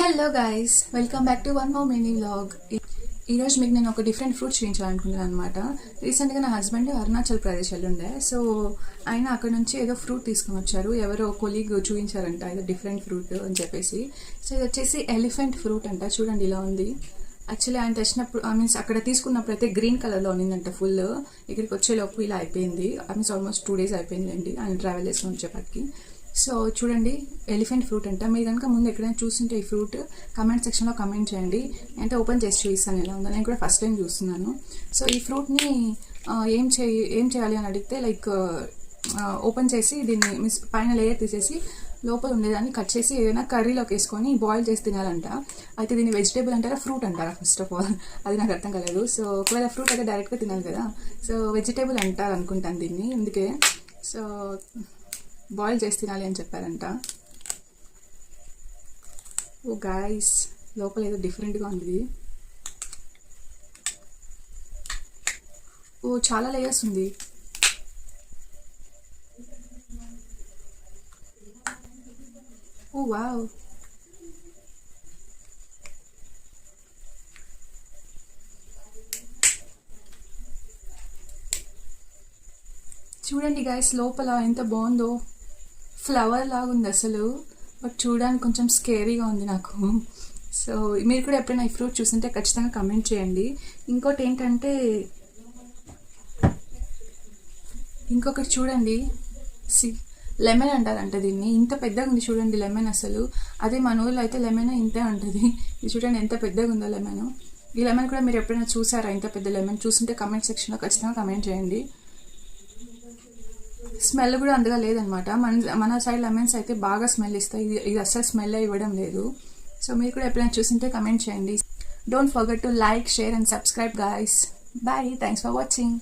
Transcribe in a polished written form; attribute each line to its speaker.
Speaker 1: Hello guys, welcome back to one more mini vlog. ఈరోజు మీకు నేను ఒక డిఫరెంట్ ఫ్రూట్ చూపించాలనుకుంటున్నాను అనమాట. రీసెంట్గా నా హస్బెండ్ అరుణాచల్ ప్రదేశ్ వెళ్ళుండే, సో ఆయన అక్కడ నుంచి ఏదో ఫ్రూట్ తీసుకొని వచ్చారు. ఎవరో కొలీగ్ చూపించారంట ఏదో డిఫరెంట్ ఫ్రూట్ అని చెప్పేసి. సో ఇది వచ్చేసి ఎలిఫెంట్ ఫ్రూట్ అంట. చూడండి ఇలా ఉంది. యాక్చువల్లీ ఆయన తెచ్చినప్పుడు మీన్స్ అక్కడ తీసుకున్నప్పుడు అయితే గ్రీన్ కలర్లో ఉన్నిందంట ఫుల్. ఇక్కడికి వచ్చేలోపు ఇలా అయిపోయింది. మీన్స్ ఆల్మోస్ట్ 2 days అయిపోయిందండి ఆయన ట్రావెల్ చేసుకొని వచ్చేపటికి. సో చూడండి, ఎలిఫెంట్ ఫ్రూట్ అంట. మీరు కనుక ముందు ఎక్కడైనా చూస్తుంటే ఈ ఫ్రూట్ కమెంట్ సెక్షన్లో కమెంట్ చేయండి. అంటే ఓపెన్ చేసి చూపిస్తాను ఎలా ఉందో. నేను కూడా ఫస్ట్ టైం చూస్తున్నాను. సో ఈ ఫ్రూట్ని ఏం చేయాలి అని అడిగితే లైక్ ఓపెన్ చేసి దీన్ని మీన్స్ పైన లేయర్ తీసేసి లోపల ఉండేదాన్ని కట్ చేసి ఏదైనా కర్రీలోకి వేసుకొని బాయిల్ చేసి తినాలంట. అయితే దీన్ని వెజిటేబుల్ అంటారా ఫ్రూట్ అంటారా ఫస్ట్ ఆఫ్ ఆల్ అది నాకు అర్థం కాలేదు. సో ఒకవేళ ఫ్రూట్ అయితే డైరెక్ట్గా తినాలి కదా, సో వెజిటేబుల్ అంటారు అనుకుంటాను దీన్ని. అందుకే సో బాయిల్ చేసి తినాలి అని చెప్పారంట. ఓ గాయ్స్, లోపల ఏదో డిఫరెంట్గా ఉంది. ఓ చాలా లేయర్స్ ఉంది. ఓ వావ్, చూడండి గాయస్ లోపల ఎంత బాగుందో. ఫ్లవర్ లాగా ఉంది అసలు, బట్ చూడడానికి కొంచెం స్కేరీగా ఉంది నాకు. సో మీరు కూడా ఎప్పుడైనా ఈ ఫ్రూట్ చూస్తుంటే ఖచ్చితంగా కమెంట్ చేయండి. ఇంకోటి ఏంటంటే ఇంకొకటి చూడండి, లెమన్ అంటారంట దీన్ని. ఇంత పెద్దగా ఉంది చూడండి లెమన్ అసలు. అదే మన ఊళ్ళో అయితే లెమన్ ఇంతే ఉంటుంది. ఇది చూడండి ఎంత పెద్దగా ఉందో లెమన్. ఈ లెమన్ కూడా మీరు ఎప్పుడైనా చూసారా? ఇంత పెద్ద లెమన్ చూస్తుంటే కమెంట్ సెక్షన్లో ఖచ్చితంగా కమెంట్ చేయండి. స్మెల్ కూడా అంతగా లేదనమాట. మన సైడ్ లెమన్స్ అయితే బాగా స్మెల్ ఇస్తాయి, ఇది అస్సలు స్మెల్ ఇవ్వడం లేదు. సో మీరు కూడా ఎప్పుడైనా చూసింటే కమెంట్ చేయండి. Don't forget to like, share and subscribe guys. Bye, thanks for watching.